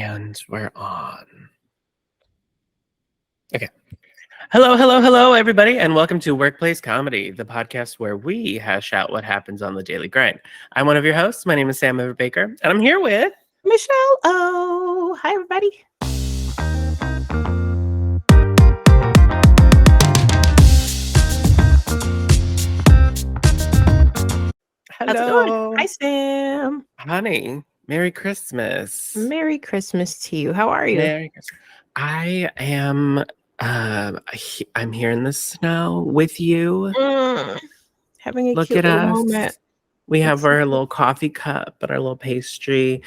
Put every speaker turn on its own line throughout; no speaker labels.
And we're on. Okay. Hello, everybody, and welcome to Workplace Comedy, the podcast where we hash out what happens on the daily grind. I'm one of your hosts. My name is Sam Baker, and I'm here with
Michelle. Oh, hi, everybody. How's it going? Hi, Sam.
Honey. Merry Christmas.
Merry Christmas to you. How are you?
Merry Christmas. I am. I'm here in the snow with you.
Having a
Look
cute
at
little
us.
moment.
We have our little coffee cup and our little pastry.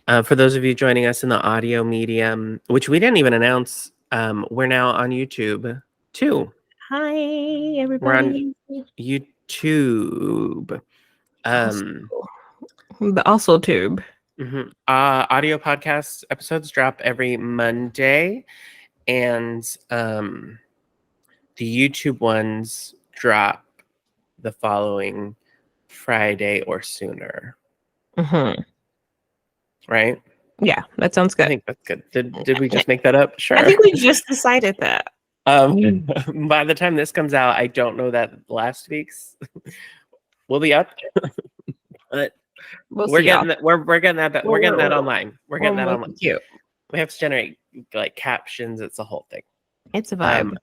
Yeah.
For those of you joining us in the audio medium, which we didn't even announce, we're now on YouTube too.
Hi, everybody.
We're on YouTube.
Also tube.
Audio podcast episodes drop every Monday, and the YouTube ones drop the following Friday or sooner. Right?
Yeah, that sounds good.
I think that's good. Did we just make that up? Sure.
I think we just decided that.
By the time this comes out, I don't know that last week's will be up, but we're getting that. We're getting that. We're getting that online. We're getting that online.
Cute.
We have to generate like captions. It's a whole thing.
It's a vibe.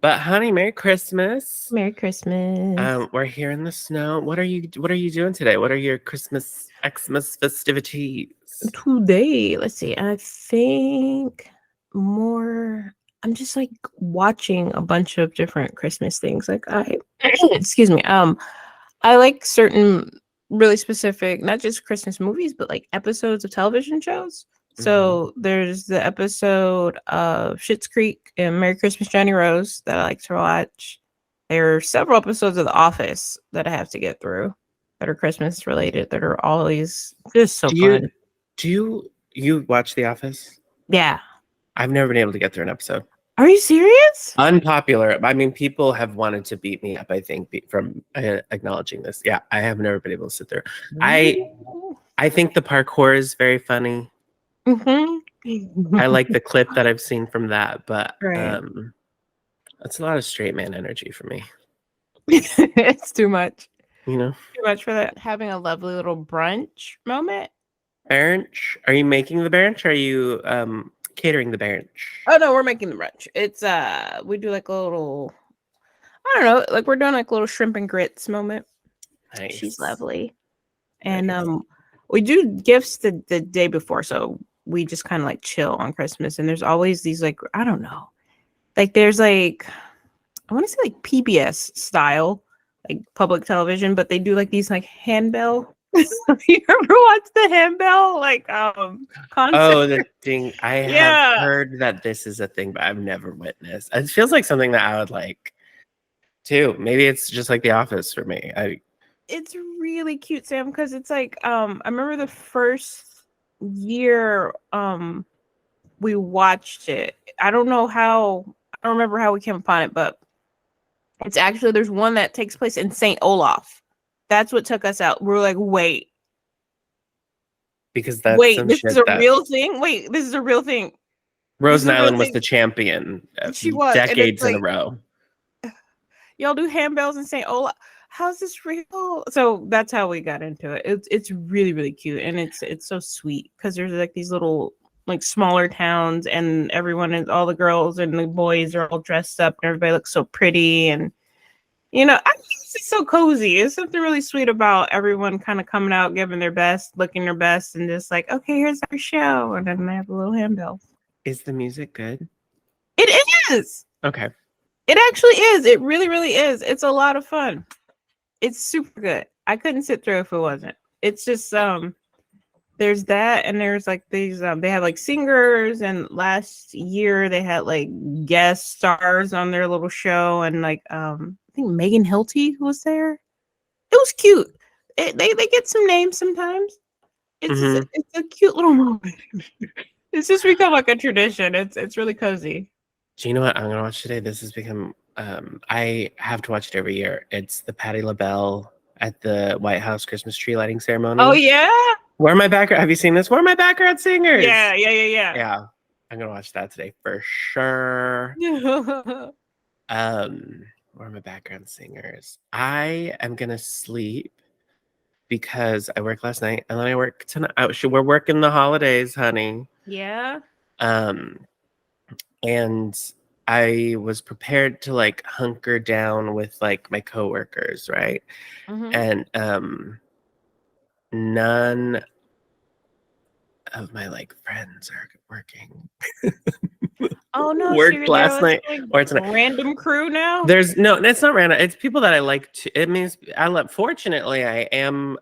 But honey, Merry Christmas.
Merry Christmas.
We're here in the snow. What are you doing today? What are your Xmas festivities?
Today, let's see. I think more. I'm just like watching a bunch of different Christmas things. Like excuse me. I like certain really specific, not just Christmas movies, but like episodes of television shows. So there's the episode of Schitt's Creek and Merry Christmas, Johnny Rose that I like to watch. There are several episodes of The Office that I have to get through that are Christmas related that are always just so fun.
Do you watch The Office?
Yeah.
I've never been able to get through an episode.
Are you serious?
Unpopular. I mean, people have wanted to beat me up, I think, from acknowledging this. Yeah, I have never been able to sit through. I think the parkour is very funny. I like the clip that I've seen from that, but it's a lot of straight man energy for me.
It's too much.
Too
much for that. Having a lovely little brunch moment.
Brunch? Are you making the brunch? Or are you catering the brunch?
Oh no, we're making the brunch. It's we do like a little, I don't know, like we're doing like a little shrimp and grits moment.
Nice.
She's lovely. And we do gifts the day before, so we just kind of like chill on Christmas. And there's always these like, I don't know, like there's like, I want to say like PBS style, like public television, but they do like these like handbell. You ever watch the handbell concept?
Oh, the thing. I have heard that this is a thing, but I've never witnessed. It feels like something that I would like too. Maybe it's just like The Office for me.
It's really cute, Sam, because it's like I remember the first year we watched it. I don't remember how we came upon it, but it's actually, there's one that takes place in St. Olaf. That's what took us out. We're like, wait.
Because that's
this is a real thing? Wait, this is a real thing.
Rose Island was the champion.
She was.
Decades in a row.
Y'all do handbells in St. Olaf. How's this real? So that's how we got into it. It's really, really cute. And it's so sweet because there's like these little like smaller towns and everyone and all the girls and the boys are all dressed up and everybody looks so pretty. And I think it's so cozy. It's something really sweet about everyone kind of coming out, giving their best, looking their best, and just like, okay, here's our show. And then they have a little handbell.
Is the music good?
It is.
Okay.
It actually is. It really, really is. It's a lot of fun. It's super good. I couldn't sit through if it wasn't. It's just there's that, and there's like these they have like singers, and last year they had like guest stars on their little show, and like I think Megan Hilty was there. It was cute. They get some names sometimes. It's a cute little moment. It's just become like a tradition. It's really cozy.
Do you know what I'm gonna watch today? This has become I have to watch it every year. It's the Patti LaBelle at the White House Christmas tree lighting ceremony.
Oh yeah.
Where are my background? Have you seen this? Where are my background singers?
Yeah.
Yeah, I'm gonna watch that today for sure. Where are my background singers? I am gonna sleep because I worked last night and then I work tonight. We're working the holidays, honey.
Yeah.
Um, and I was prepared to like hunker down with like my coworkers, right?
Mm-hmm.
And none of my like friends are working.
Oh no, so
Worked
you're there
last
with
night
like
or tonight.
random crew now?
There's no, it's not random. It's people that I like to. It means I love. Fortunately, I am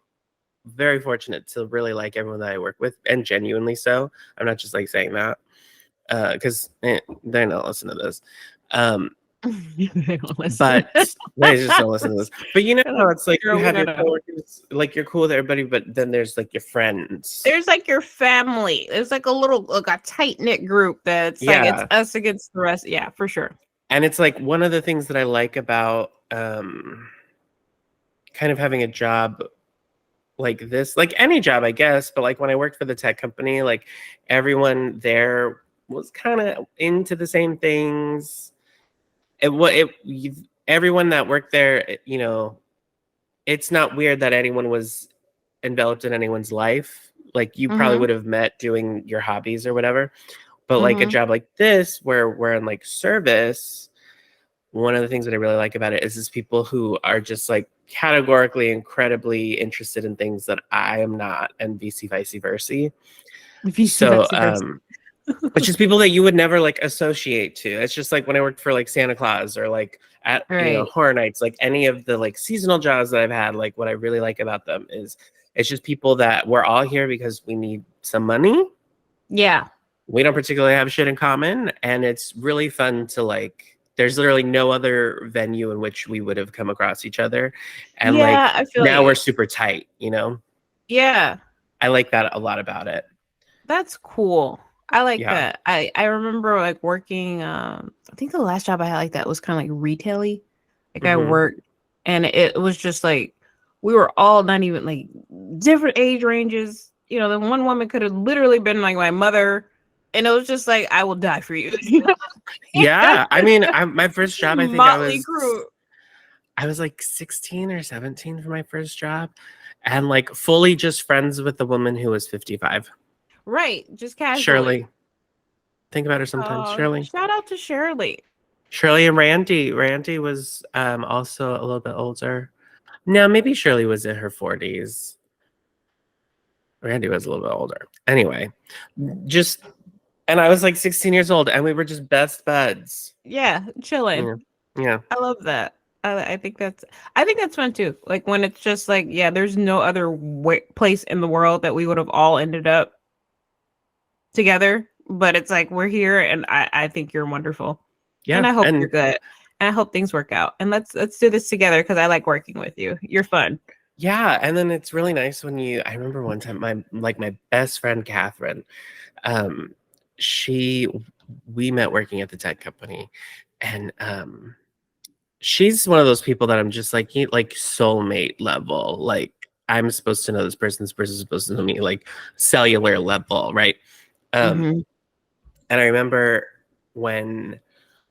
very fortunate to really like everyone that I work with, and genuinely so. I'm not just like saying that because they're not listening to this. Um,
They don't listen.
but they just don't listen to this. But you know
They're
how
like,
it's like you
girl, we
have your
don't know.
coworkers, like you're cool with everybody, but then there's like your friends.
There's like your family. There's like a little like a tight knit group that's like it's
Yeah,
us against the rest. Yeah, for sure.
and it's like one of the things that I like about kind of having a job like this, like any job, I guess, but like when I worked for the tech company, like everyone there was kind of into the same things. Everyone that worked there, it's not weird that anyone was enveloped in anyone's life. Like you probably
Mm-hmm.
would have met doing your hobbies or whatever. But like a
Mm-hmm.
job like this, where we're in like service, one of the things that I really like about it is people who are just like categorically incredibly interested in things that I am not, and vice versa.
VC
So
vice versa.
it's just people that you would never like associate to. It's just like when I worked for like Santa Claus or like at
Right.
Horror Nights, like any of the like seasonal jobs that I've had, like what I really like about them is it's just people that we're all here because we need some money.
Yeah.
We don't particularly have shit in common, and it's really fun to like there's literally no other venue in which we would have come across each other, and
Yeah,
like
I feel
now we're
you.
super tight.
Yeah.
I like that a lot about it.
That's cool. I like
Yeah.
that. I remember like working I think the last job I had like that was kind of like retail-y. Like I
Hmm.
worked and it was just like we were all not even like different age ranges. You know, the one woman could have literally been like my mother and it was just like I will die for you.
Yeah, I mean, my first job, I think
Motley crew.
I was like 16 or 17 for my first job, and like fully just friends with the woman who was 55.
Right, just casually.
Shirley. Think about her sometimes. Shirley.
Shout out to Shirley.
Shirley and Randy. Randy was also a little bit older. No, maybe Shirley was in her 40s. Randy was a little bit older. Anyway, just and I was like 16 years old, and we were just best buds.
Yeah, chilling.
Yeah. Yeah.
I love that. I think that's fun too. Like when it's just like yeah, there's no other place in the world that we would have all ended up together, but it's like we're here, and I think you're wonderful, and
Yeah.
I hope you're
And
good, and I hope things work out, and let's do this together because I like working with you. You're fun.
yeah, and then it's really nice when I remember one time my best friend Catherine, um, she we met working at the tech company, and she's one of those people that I'm just like like soulmate level. Like I'm supposed to know this person's supposed to know me, like cellular level, right? Um,
Mm-hmm.
and I remember when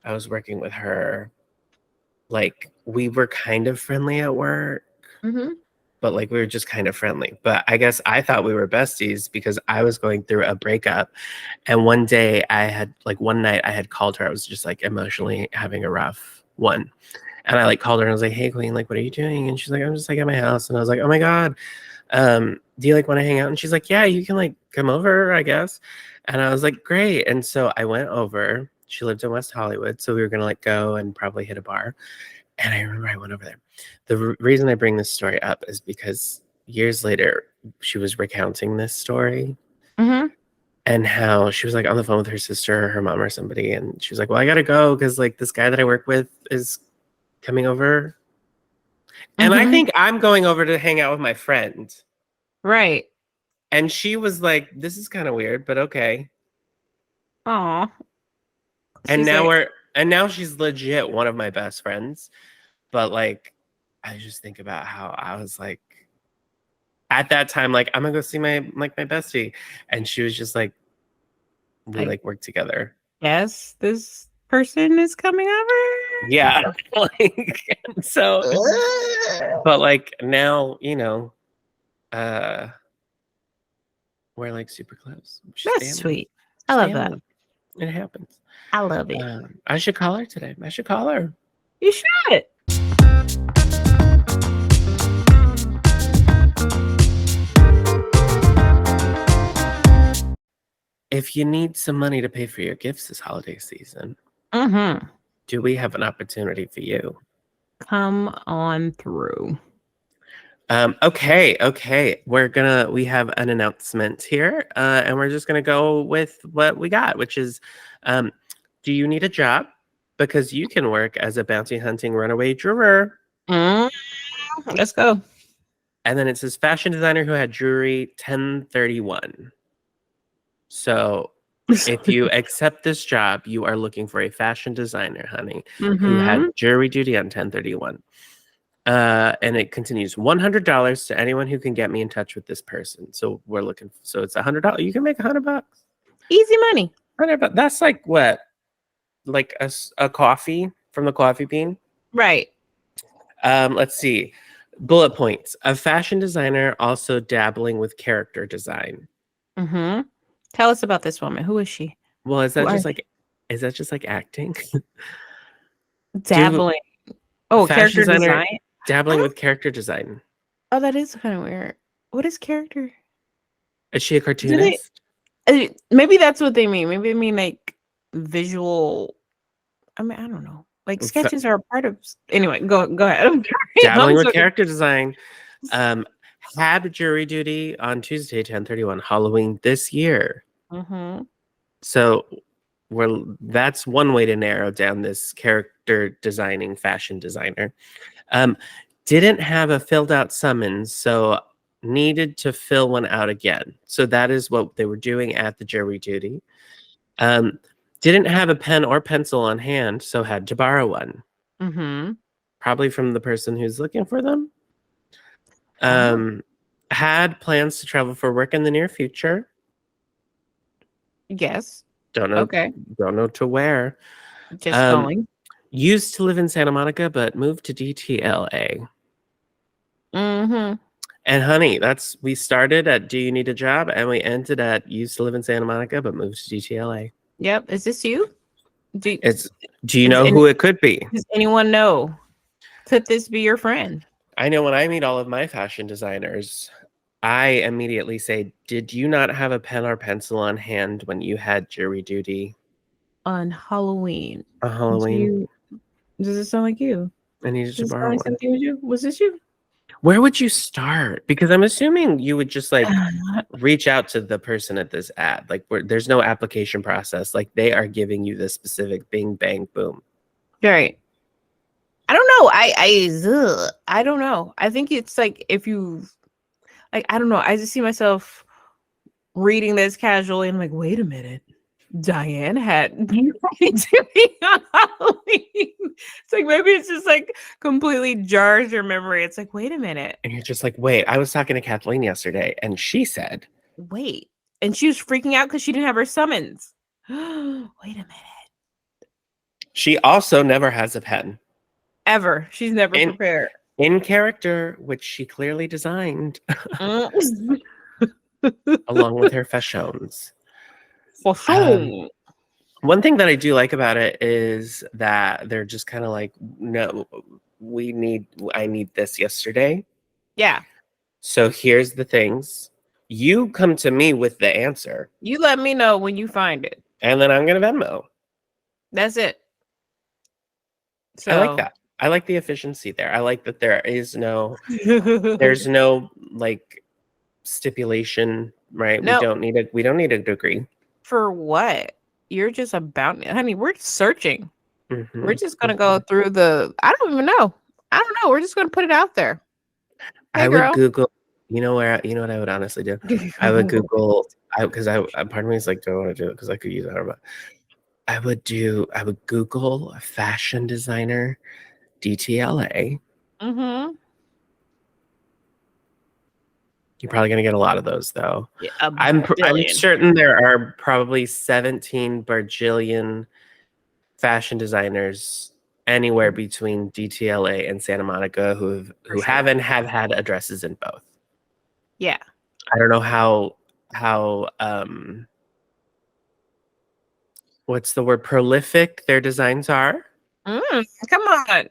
I was working with her, like we were kind of friendly at work,
Mm-hmm.
but like we were just kind of friendly. But I guess I thought we were besties because I was going through a breakup. And one night I had called her. I was just like emotionally having a rough one. And I like called her and I was like, "Hey Queen, like what are you doing?" And she's like, "I'm just like at my house." And I was like, "Oh my God. Do you like want to hang out?" And she's like, "Yeah, you can like come over, I guess." And I was like, "Great." And so I went over. She lived in West Hollywood. So we were gonna like go and probably hit a bar. And I remember I went over there. The reason I bring this story up is because years later, she was recounting this story
Mm-hmm.
and how she was like on the phone with her sister or her mom or somebody. And she was like, "Well, I got to go because like this guy that I work with is coming over." And I
Mm-hmm.
think I'm going over to hang out with my friend.
Right.
And she was like, "This is kind of weird, but okay."
Aw.
And
She's like,
now she's legit one of my best friends. But like, I just think about how I was like, at that time, like, I'm gonna go see my bestie. And she was just like, we
I
like work together.
guess this person is coming over.
Yeah. Like, and so, but like now, uh we're like super close. She's
That's
family.
sweet. I
It's
love that.
family. It happens.
I love it.
I should call her today. I should call her.
You should.
If you need some money to pay for your gifts this holiday season,
Mm-hmm.
do we have an opportunity for you?
Come on through.
Okay. We have an announcement here, and we're just gonna go with what we got, which is, do you need a job? Because you can work as a bounty hunting runaway juror.
Mm, let's go.
And then it says fashion designer who had jewelry 1031. So if you accept this job, you are looking for a fashion designer, honey, who had
Mm-hmm.
jury duty on 1031. And it continues $100 to anyone who can get me in touch with this person. So we're looking. So it's $100. You can make $100.
Easy money.
$100. That's like what? Like a coffee from the coffee bean.
Right.
Let's see. Bullet points. A fashion designer also dabbling with character design.
Mm-hmm. Tell us about this woman. Who is she?
Well,
Who are
is that just like acting? Do
dabbling? Oh,
fashion
character
designer
design.
dabbling with character design.
Oh, that is kind of weird. What is character?
Is she a
Do they?
cartoonist?
Maybe that's what they mean. Maybe they mean like visual. I mean, I don't know. Like
Fa-
sketches are a part of. Anyway, go ahead. I'm sorry.
dabbling with character design. Um, had jury duty on Tuesday, 1031, Halloween this year.
Mm-hmm.
So that's one way to narrow down this character designing fashion designer. Didn't have a filled out summons, so needed to fill one out again. So that is what they were doing at the jury duty. Didn't have a pen or pencil on hand, so had to borrow one.
Mm-hmm.
Probably from the person who's looking for them.
Oh,
Had plans to travel for work in the near future.
yes.
Don't know.
Okay.
Don't know to where.
Just
Um,
going.
used to live in Santa Monica, but moved to DTLA.
Mm-hmm.
And honey, we started at Do You Need a Job, and we ended at used to live in Santa Monica, but moved to DTLA.
Yep. Is this you? Do
Do you
does
know who it could be?
does anyone know? Could this be your friend?
I know when I meet all of my fashion designers, I immediately say, did you not have a pen or pencil on hand when you had jury duty
On Halloween.
on Halloween?
Does it sound like you?
I needed to
Does it sound
borrow
like
one.
something with you? Was this you?
Where would you start? Because I'm assuming you would just like reach out to the person at this ad. Like there's no application process. Like they are giving you the specific bing, bang, boom.
Right. I don't know. I don't know. I think it's like if you like I don't know. I just see myself reading this casually and I'm like, wait a minute. Diane had doing on Halloween. It's like maybe it's just like completely jars your memory. It's like, wait a minute.
And you're just like, wait, I was talking to Kathleen yesterday and she said,
Wait. And she was freaking out because she didn't have her summons. Wait a minute.
she also never has a pen.
Ever. She's never
In,
prepared.
in character, which she clearly designed
Mm.
along with her fashions.
For sure.
One thing that I do like about it is that they're just kind of like, no, I need this yesterday.
Yeah.
So here's the things. You come to me with the answer.
You let me know when you find it.
And then I'm going to Venmo.
That's it. So
I like that. I like the efficiency there. I like that there's no like stipulation, right?
No.
We don't need a degree.
For what? You're just about, honey, we're searching.
Mm-hmm.
We're just gonna go through I don't even know. I don't know. We're just gonna put it out there. Hey,
I
girl.
would Google, you know what I would honestly do? I would Google, because part of me is like, do I want to do it? Because I could use it, but I would Google fashion designer DTLA.
Mm-hmm.
You're probably going to get a lot of those, though.
Yeah, a
I'm
billion.
certain there are probably 17 bajillion fashion designers anywhere between DTLA and Santa Monica
For
who
sure.
have and have had addresses in both.
Yeah.
I don't know how what's the word, prolific their designs are,
Come on.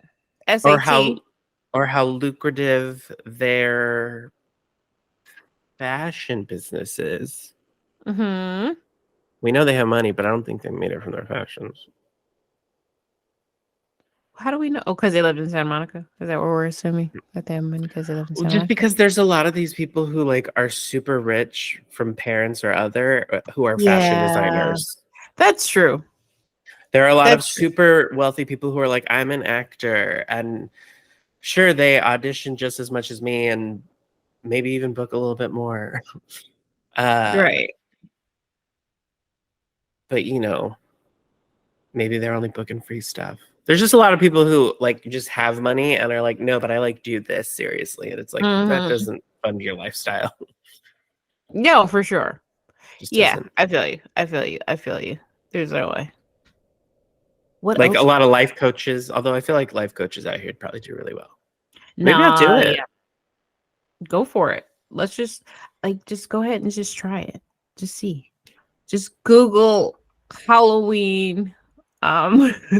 or
SAT.
how lucrative their fashion business is.
Mm-hmm.
We know they have money, but I don't think they made it from their fashions.
How do we know? Oh, because they lived in Santa Monica. Is that what we're assuming? That they have money because they live in
Well,
Santa
just
Monica?
because there's a lot of these people who like are super rich from parents or other who are fashion
Yeah.
designers.
That's true.
There are a lot of
That's true.
super wealthy people who are like, I'm an actor, and sure, they audition just as much as me and maybe even book a little bit more.
Right.
But maybe they're only booking free stuff. There's just a lot of people who like just have money and are like, no, but I like do this seriously. And it's like, that
Mm-hmm.
doesn't fund your lifestyle.
No, for sure.
Just
Yeah,
doesn't.
I feel you. I feel you. I feel you. There's no way. What
Like a
else?
lot of life coaches, although I feel like life coaches out here would probably do really well. Maybe I'll do
Nah,
it.
yeah. Go for it. Let's just go ahead and just try it. Just see. Just Google Halloween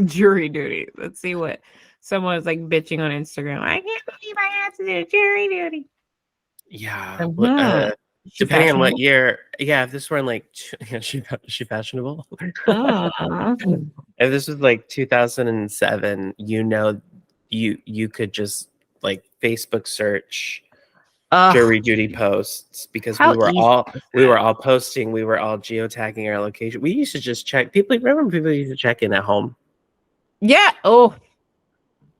jury duty. Let's see what someone's like bitching on Instagram. I can't believe I had to do jury duty.
Yeah.
Mhm. Is she
Depending on what
fashionable?
year. Yeah, if this were in like, yeah, is she fashionable?
Mm.
If this was like 2007, you could just like Facebook search
Ugh,
jury duty posts because
how easy is
we were
that?
all posting, we were all geotagging our location. We used to just check. People used to check in at home.
Yeah. Oh,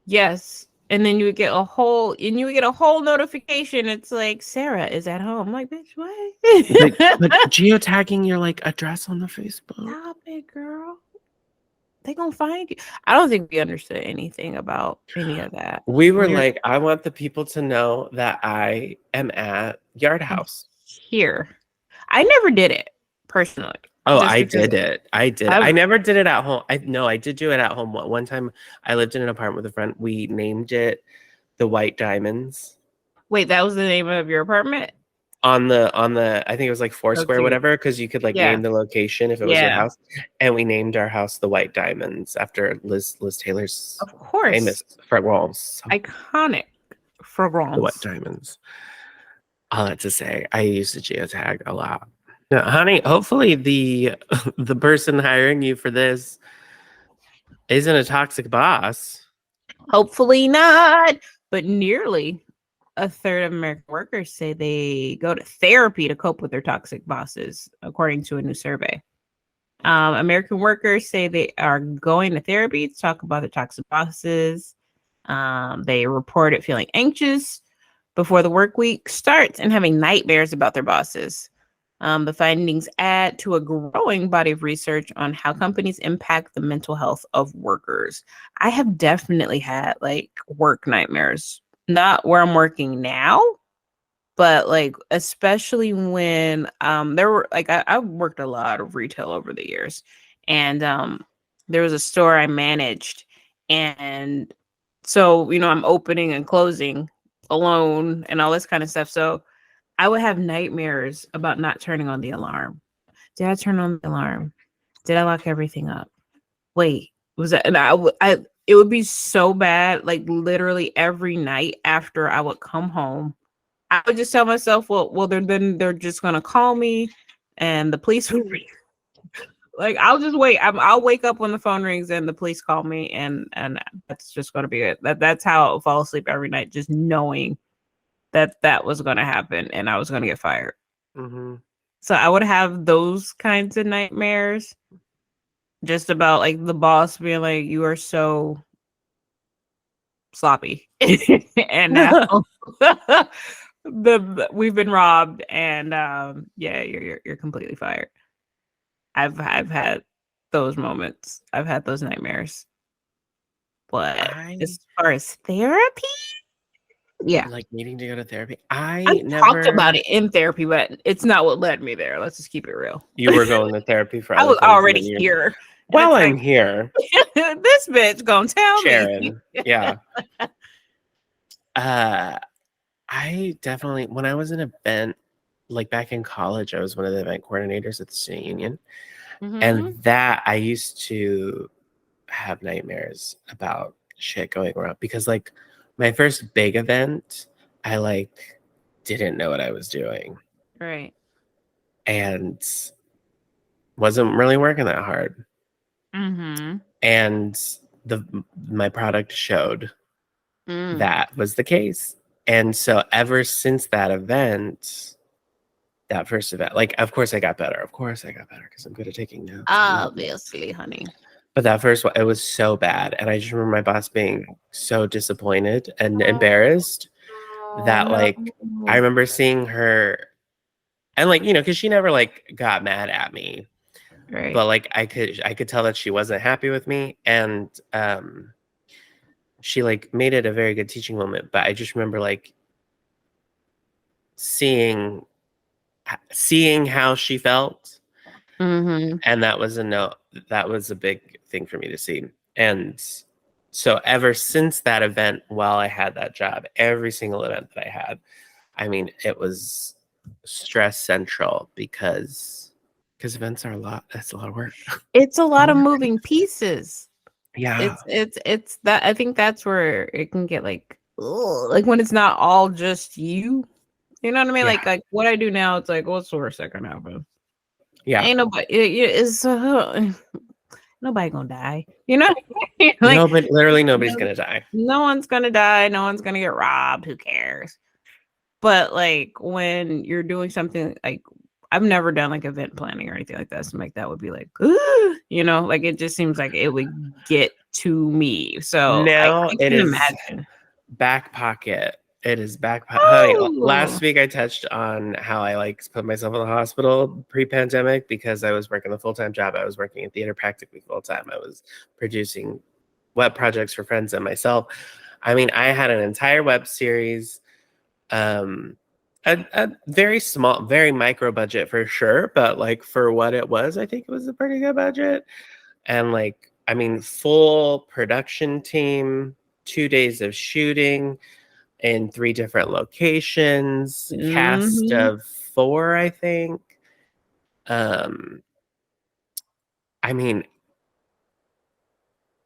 yes. And then you would get a whole notification. It's like Sarah is at home. I'm like, bitch,
But
what?
geotagging your like address on the Facebook.
Stop it, girl. They gonna find you. I don't think we understood anything about any of that.
We were
We're
like, I want the people to know that I am at Yard House.
here. I never did it personally,
Oh,
just
I
because
did it. I did. I
I've
never did it at home. I did do it at home. One time I lived in an apartment with a friend. We named it the White Diamonds
wait, that was the name of your apartment?
on the I think it was like
So
Foursquare,
cute.
whatever, because you could like
Yeah.
name the location if it was your
Yeah.
house. And we named our house the White Diamonds after Liz Taylor's
Of course.
famous front walls.
Iconic
The White
fragrance.
Diamonds. All that to say, I use the geotag a lot. Now, honey, hopefully the the person hiring you for this isn't a toxic boss.
Hopefully not, but nearly a third of American workers say they go to therapy to cope with their toxic bosses, according to a new survey. American workers say they are going to therapy to talk about their toxic bosses. They reported feeling anxious before the work week starts and having nightmares about their bosses. The findings add to a growing body of research on how companies impact the mental health of workers. I have definitely had like work nightmares, not where I'm working now, but like especially when there were like I've worked a lot of retail over the years, and there was a store I managed, and so I'm opening and closing alone and all this kind of stuff. So I would have nightmares about not turning on the alarm. Did I turn on the alarm? Did I lock everything up? Wait, was that? And I it would be so bad. Like literally every night after I would come home, I would just tell myself, well, they're just gonna call me, and the police will be like, I'll just wait. I'll wake up when the phone rings and the police call me, and that's just gonna be it. That's how I'll fall asleep every night, just knowing that that was gonna happen and I was gonna get fired.
Mm-hmm.
So I would have those kinds of nightmares, just about like the boss being like, "You are so sloppy," and now we've been robbed, and yeah, you're completely fired. I've had those moments. I've had those nightmares. But
I
as far as therapy, Yeah.
like needing to go to therapy.
I've
I
talked about
never.
it in therapy, but it's not what led me there. Let's just keep it real.
You were going to therapy for
I
other
was
things, and then
already
you're
here. And
while
it's
I'm
like,
here,
this bitch gonna tell me.
Sharon. Yeah. Uh, I definitely when I was an event, like back in college, I was one of the event coordinators at the student union, and
Mm-hmm.
that I used to have nightmares about shit going wrong because like my first big event, I like didn't know what I was doing
Right.
and wasn't really working that hard.
Mm-hmm.
And the my product showed
Mm.
that was the case. And so ever since that event, that first event, like of course I got better. Of course I got better because I'm good at taking notes.
Obviously, honey.
But that first one, it was so bad. And I just remember my boss being so disappointed and embarrassed
Oh
that
no.
like I remember seeing her and like, because she never like got mad at me.
Right.
But like I could tell that she wasn't happy with me. And she like made it a very good teaching moment. But I just remember like seeing how she felt,
Mm-hmm.
and that was a no that was a big thing for me to see. And so ever since that event, while I had that job, every single event that I had, I mean, it was stress central because events are a lot. That's a lot of work.
It's a lot of moving pieces.
Yeah.
It's that I think that's where it can get like ugh, like when it's not all just you. You know what I mean?
Yeah.
Like what I do now, it's like, what's the worst that can happen?
Yeah.
Ain't nobody. It's nobody gonna die. You know, like
Nobody, literally nobody's
no,
gonna die.
no one's gonna die. No one's gonna get robbed. Who cares? But like when you're doing something like I've never done like event planning or anything like that. So like that would be like, "Ugh," like it just seems like it would get to me. So
Now
I
it
can
is
imagine.
back pocket. It is back pocket. Honey,
Oh,
last week I touched on how I like put myself in the hospital pre-pandemic because I was working a full-time job. I was working in theater practically full-time. I was producing web projects for friends and myself. I mean, I had an entire web series, um, a very small, very micro budget for sure, but like for what it was, I think it was a pretty good budget. And like, I mean, full production team, 2 days of shooting in 3 different locations, cast
hmm
of 4, I think. Um, I mean,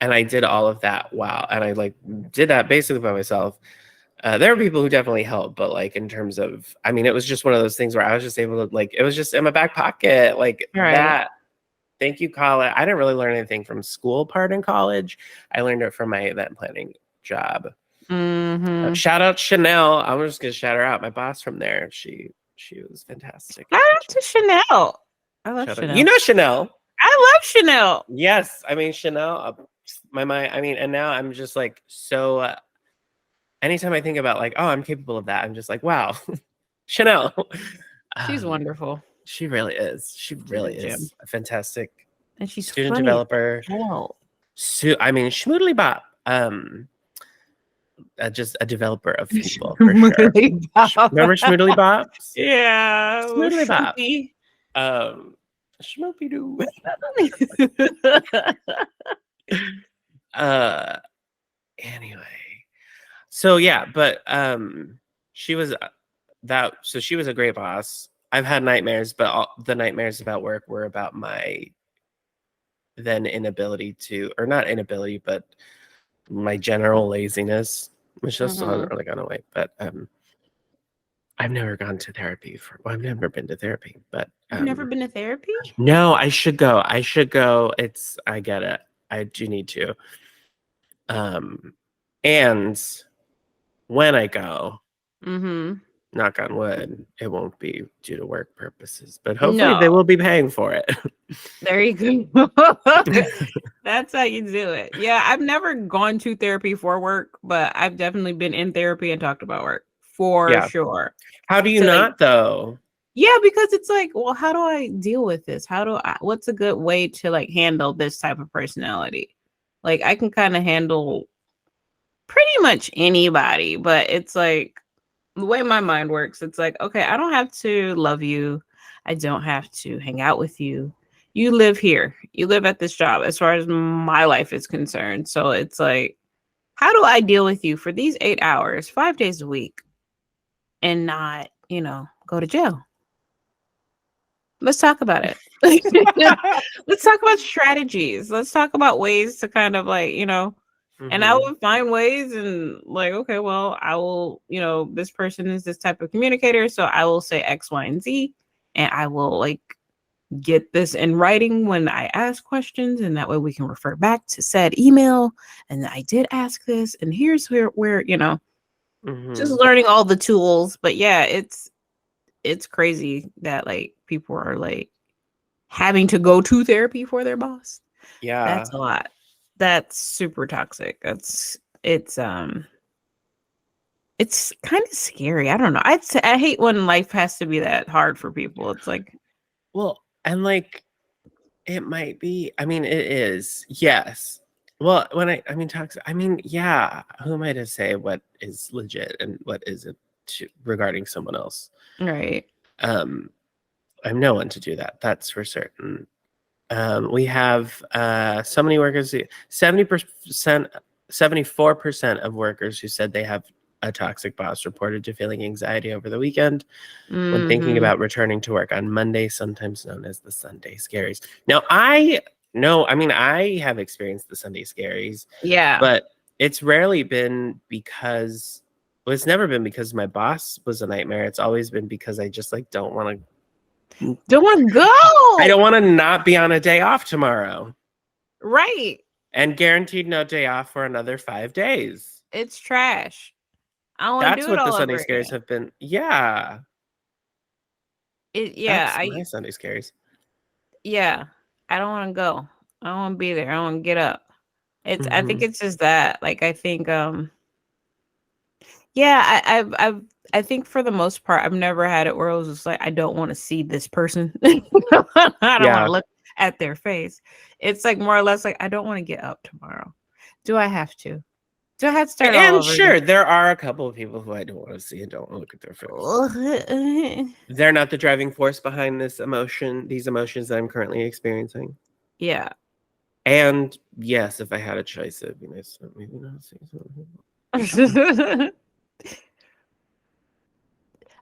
and I did all of that. Wow. And I like did that basically by myself. There were people who definitely helped, but like in terms of, I mean, it was just one of those things where I was just able to like, it was just in my back pocket, like
right.
that. Thank you, college. I didn't really learn anything from school part in college. I learned it from my event planning job.
Hmm
Shout out Chanel. I'm just gonna shout her out. My boss from there. She was fantastic
Shout
at
out
teaching.
to Chanel. I love
Shout out.
Chanel.
Chanel.
I love Chanel.
Yes, I mean Chanel. My mind. I mean, and now I'm just like so. Anytime I think about like, oh, I'm capable of that, I'm just like, wow, Chanel.
She's
Um,
wonderful.
she really is. She
She's a
really
gem.
is a fantastic
And she's
student
funny as
developer.
hell.
I mean, Schmoodly Bop. Just a developer of people for sure.
Really Bob.
Remember Schmoodly Bops?
Yeah, little
Schmoodly Bop.
Shmoopy.
Um, Schmoopy Doo. Uh, anyway, so yeah, but she was so she was a great boss. I've had nightmares, but all the nightmares about work were about my then inability to, or not inability, but my general laziness, which just still
hmm
hasn't really gone away. But I've never gone to therapy well, I've never been to therapy, but
You've never been to therapy?
no, I should go. I should go. I get it. I do need to. Um, and when I go,
Mm-hmm.
knock on wood, it won't be due to work purposes, but hopefully they
No.
will be paying for it.
There you go. That's how you do it. Yeah, I've never gone to therapy for work, but I've definitely been in therapy and talked about work for
Yeah.
sure.
How do you
So like,
not though?
yeah, because it's like, well, how do I deal with this? What's a good way to like handle this type of personality? Like I can kind of handle pretty much anybody, but it's like the way my mind works, it's like, okay, I don't have to love you. I don't have to hang out with you. You live here. You live at this job as far as my life is concerned. So it's like, how do I deal with you for these 8 hours, 5 days a week, and not, go to jail? Let's talk about it. Let's talk about strategies. Let's talk about ways to kind of like, and I
Mhm.
would find ways and like, okay, well, I will, this person is this type of communicator. So I will say X, Y, and Z. And I will like get this in writing when I ask questions. And that way we can refer back to said email. And I did ask this. And here's where, just
Mhm.
learning all the tools. But yeah, it's crazy that like people are like having to go to therapy for their boss. That's
Yeah.
a lot. That's super toxic. It's kind of scary. I don't know. I hate when life has to be that hard for people. It's like,
Well, and like it might be. I mean, it is. Yes. Well, I mean toxic. I mean, yeah. Who am I to say what is legit and what isn't regarding someone else?
right.
Um, I'm no one to do that. That's for certain. We have so many workers. 70%, 74% of workers who said they have a toxic boss reported to feeling anxiety over the weekend when thinking
Mhm.
about returning to work on Monday, sometimes known as the Sunday scaries. Now, I know, I mean, I have experienced the Sunday scaries,
Yeah.
but it's rarely been because, well, it's never been because my boss was a nightmare. It's always been because I just like don't want to,
Don't want to
I
go.
don't want to not be on a day off tomorrow
Right.
and guaranteed no day off for another 5 days.
It's trash. I don't want to
That's
do it
what the
all
Sunday
over
scaries
again.
have been. Yeah,
Yeah,
that's my Sunday scaries.
yeah. I don't want to go. I don't want to be there. I don't want to get up. I think
Hmm.
it's just that. Like I think yeah, I think for the most part I've never had it where it was just like I don't want to see this person. I don't want
Yeah.
to look at their face. It's like more or less like I don't want to get up tomorrow. Do I have to? Do I have to start all
And
over again?
sure, there are a couple of people who I don't want to see and don't look at their face. They're not the driving force behind these emotions that I'm currently experiencing.
Yeah.
And yes, if I had a choice, it'd be nice to maybe not see something.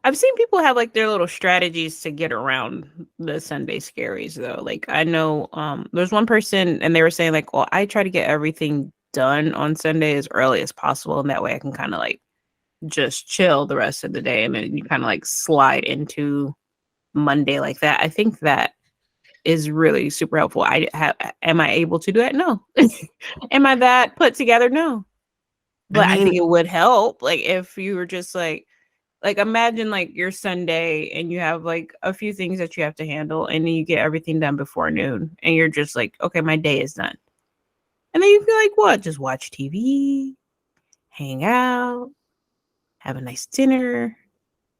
I've seen people have like their little strategies to get around the Sunday scaries though. Like I know there's one person and they were saying like, well, I try to get everything done on Sunday as early as possible and that way I can kind of like just chill the rest of the day and then you kind of like slide into Monday like that. I think that is really super helpful. Am I able to do that? No. Am I that put together? No.
I
But I think
mean,
it would help like if you were just like imagine like your Sunday and you have like a few things that you have to handle and then you get everything done before noon and you're just like, okay, my day is done. And then you feel like what? Just watch TV, hang out, have a nice dinner.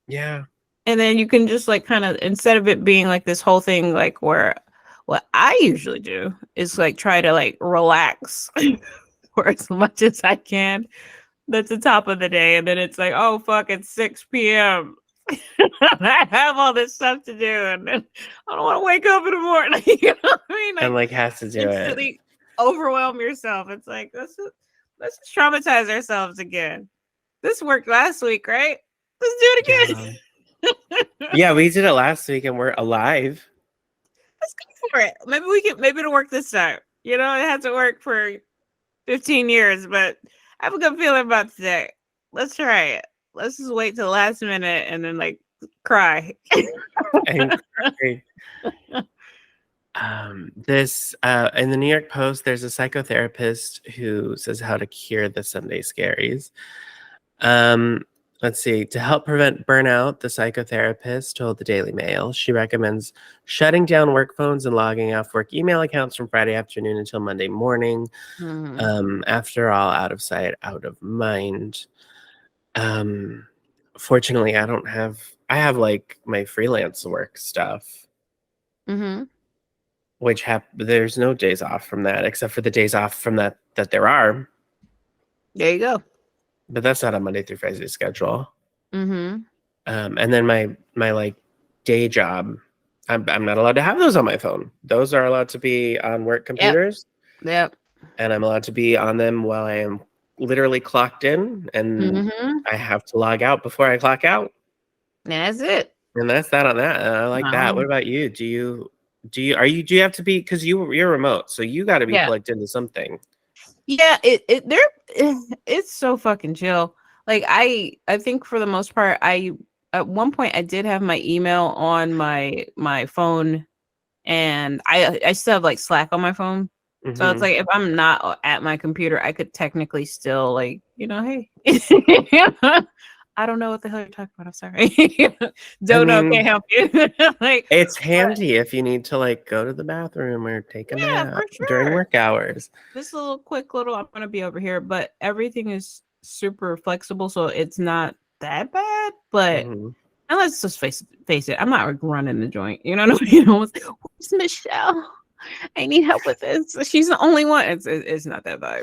yeah.
And then you can just like kind of instead of it being like this whole thing like where what I usually do is like try to like relax for as much as I can. That's the top of the day. And then it's like, oh fuck, it's 6 p.m. I have all this stuff to do, and then I don't want to wake up in the morning. You know what I mean?
And
Like
like has to do it.
instantly overwhelm yourself. It's like let's just traumatize ourselves again. This worked last week, right? Let's do it
Yeah.
again.
Yeah, we did it last week and we're alive.
Let's go for it. Maybe it'll work this time. It hasn't worked for 15 years, but I have a good feeling about today. Let's try it. Let's just wait till the last minute and then like cry.
And this in the New York Post, there's a psychotherapist who says how to cure the Sunday scaries. Um, let's see. To help prevent burnout, the psychotherapist told the Daily Mail she recommends shutting down work phones and logging off work email accounts from Friday afternoon until Monday morning.
Mhm.
After all, out of sight, out of mind. Um, Fortunately, I don't have. I have like my freelance work stuff,
Mhm.
which there's no days off from that except for the days off from that there are.
There you go.
but that's not a Monday through Friday schedule.
Mm-hmm.
And then my like day job, I'm not allowed to have those on my phone. Those are allowed to be on work
Yep.
computers,
Yep.
and I'm allowed to be on them while I am literally clocked in, and
Mm-hmm.
I have to log out before I clock out.
That's it.
And that's that on that. And I like that. What about you? Do you have to be, because you're remote, so you got to be
Yeah.
plugged into something.
Yeah, it's so fucking chill. Like I think for the most part, I at one point I did have my email on my phone, and I still have like Slack on my phone. So it's
Hmm.
like if I'm not at my computer, I could technically still like, hey. I don't know what the hell you're talking about. I'm sorry.
I
Don't know, can't
mean,
help you. Like,
it's
but
handy if you need to like go to the bathroom or take a
yeah, for
nap during
sure.
work hours.
This little quick little, I'm gonna be over here, but everything is super flexible, so it's not that bad. But
Hmm.
and let's just face it, I'm not like running the joint. You know what I mean? Where's Michelle? I need help with this. She's the only one. It's not that vibe.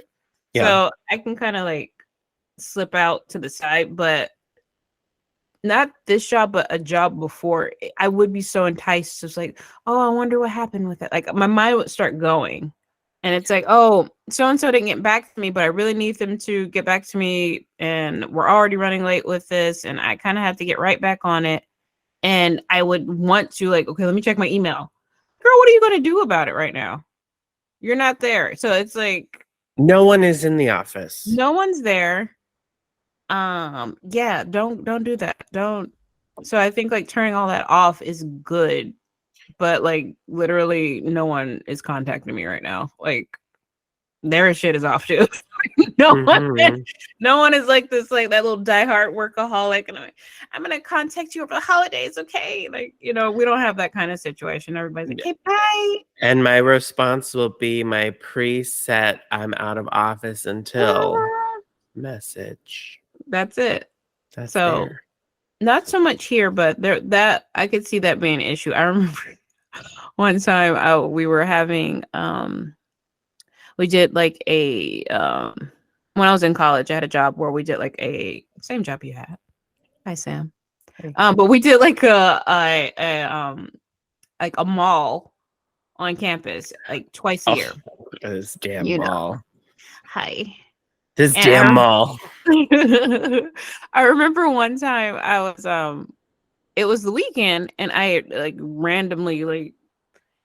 Yeah.
So I can kind of like slip out to the side, but not this job, but a job before. I would be so enticed. It's like, oh, I wonder what happened with it. Like my mind would start going. And it's like, oh, so and so didn't get back to me, but I really need them to get back to me. And we're already running late with this. And I kind of have to get right back on it. And I would want to, like, okay, let me check my email. Girl, what are you going to do about it right now? You're not there. So it's like,
No one is in the office.
no one's there. Yeah, don't do that. Don't. So I think like turning all that off is good, but like literally no one is contacting me right now. Like their shit is off too. no one
Hmm.
no one is like this, like that little diehard workaholic, and I'm gonna contact you over the holidays, okay? Like, we don't have that kind of situation. Everybody's like, hey, bye.
And my response will be my preset I'm out of office until message.
That's it.
That's
So
there.
not so much here, but there that I could see that being an issue. I remember one time we were having we did like a when I was in college, I had a job where we did like a same job you had. Hi, Sam.
Hey.
But we did like like a mall on campus like twice a
Oh,
year.
this damn
You know.
mall.
Hi.
This
And
damn mall.
I remember one time I was it was the weekend, and I like randomly like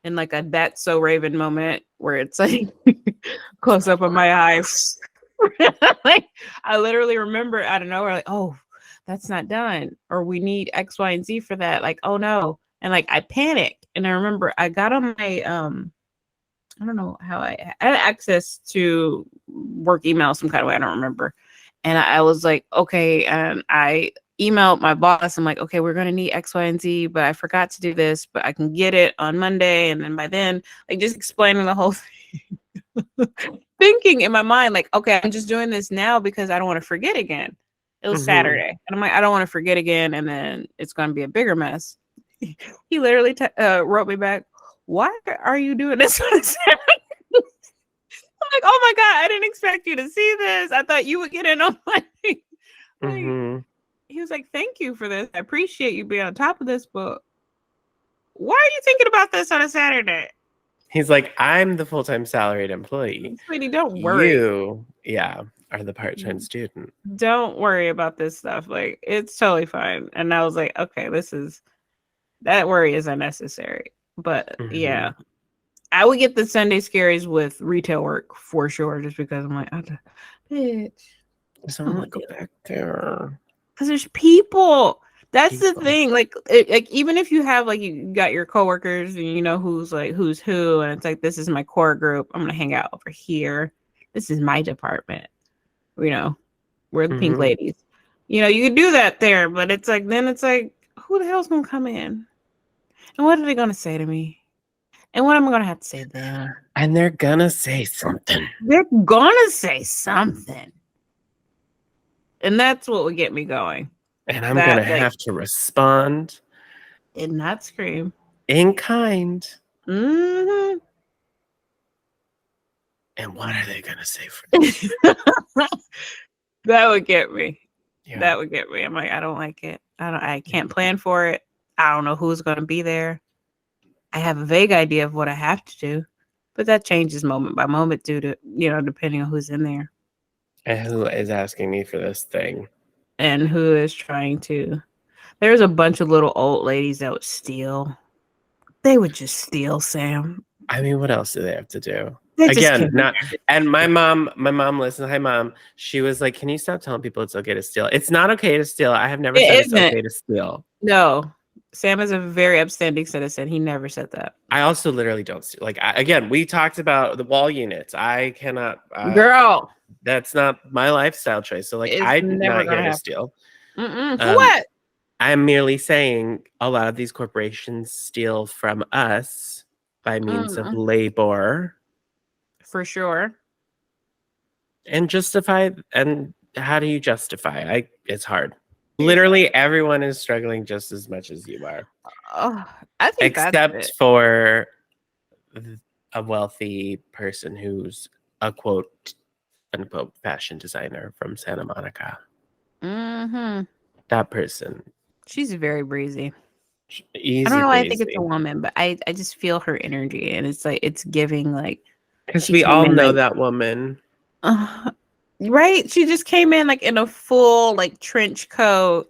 in like a that's so Raven moment where it's like close up of my eyes. Like I literally remember out of nowhere, like, oh, that's not done, or we need X, Y, and Z for that. Like, oh no. And like I panicked. And I remember I got on my I don't know how I had access to work email some kind of way. I don't remember. And I was like, okay. And I emailed my boss. I'm like, okay, we're going to need X, Y, and Z, but I forgot to do this, but I can get it on Monday. And then by then, like just explaining the whole thing, thinking in my mind, like, okay, I'm just doing this now because I don't want to forget again. It was
Hmm.
Saturday. And I'm like, I don't want to forget again. And then it's going to be a bigger mess. He literally wrote me back, why are you doing this on a Saturday? I'm like, oh my God, I didn't expect you to see this. I thought you would get in on my like,
Hmm.
he was like, thank you for this. I appreciate you being on top of this, but why are you thinking about this on a Saturday?
He's like, I'm the full-time salaried employee.
Sweetie, don't worry.
You, yeah, are the part-time student.
Don't worry about this stuff. Like, it's totally fine. And I was like, okay, that worry is unnecessary. But
Hmm.
yeah, I would get the Sunday scaries with retail work for sure, just because I'm like, bitch,
So
I
I
don't
want
want
to
to
go
deal.
back there.
Because there's people. That's the
People.
thing. Like, like even if you have like you got your coworkers and you know who's like who's who, and it's like this is my core group. I'm gonna hang out over here. This is my department. You know, we're the pink
Hmm.
ladies. You could do that there, but it's like then it's like who the hell's gonna come in? And what are they gonna say to me? And what am I gonna have to say to them?
And they're gonna say something.
They're gonna say something. And that's what would get me going.
And I'm
That
gonna
like
have to respond
and not scream.
in kind.
Hmm.
And what are they gonna say for
That would get me.
Yeah.
That would get me. I'm like, I don't like it. I can't plan for it. I don't know who's gonna be there. I have a vague idea of what I have to do, but that changes moment by moment due to, depending on who's in there
And who is asking me for this thing?
and who is trying to. There's a bunch of little old ladies that would steal. They would just steal, Sam.
I mean, what else do they have to do?
They just
Again,
came in
not.
there.
And my mom listens. Hi, mom. She was like, "Can you stop telling people it's okay to steal? It's not okay to steal. I have never said
It
it's
isn't.
okay to steal.
No. Sam is a very upstanding citizen. He never said that.
I also literally don't steal. Like, again, we talked about the wall units. I cannot.
Girl,
That's not my lifestyle choice. So, like,
it's
I'm
never
not
gonna
here to
happen.
steal.
For
Um,
what?
I'm merely saying a lot of these corporations steal from us by means of labor
For sure.
and justify. And how do you justify? It's hard. Literally, everyone is struggling just as much as you are,
Oh, I think that's
except
it.
for a wealthy person who's a quote unquote fashion designer from Santa Monica.
Mm-hmm.
That person,
She's very breezy. I don't
easy
know why I think it's
breezy.
a woman, but I just feel her energy, and it's like it's giving like
Because
she
we
came
all
in
know
like
that woman.
uh, right. She just came in like in a full like trench coat,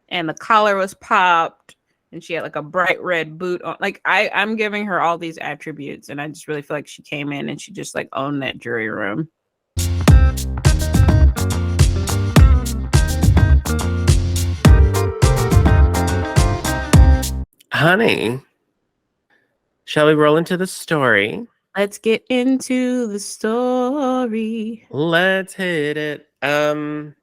and the collar was popped, and she had like a bright red boot on. Like I'm giving her all these attributes, and I just really feel like she came in and she just like owned that jury room.
Honey, shall we roll into the story?
Let's get into the story.
Let's hit it. All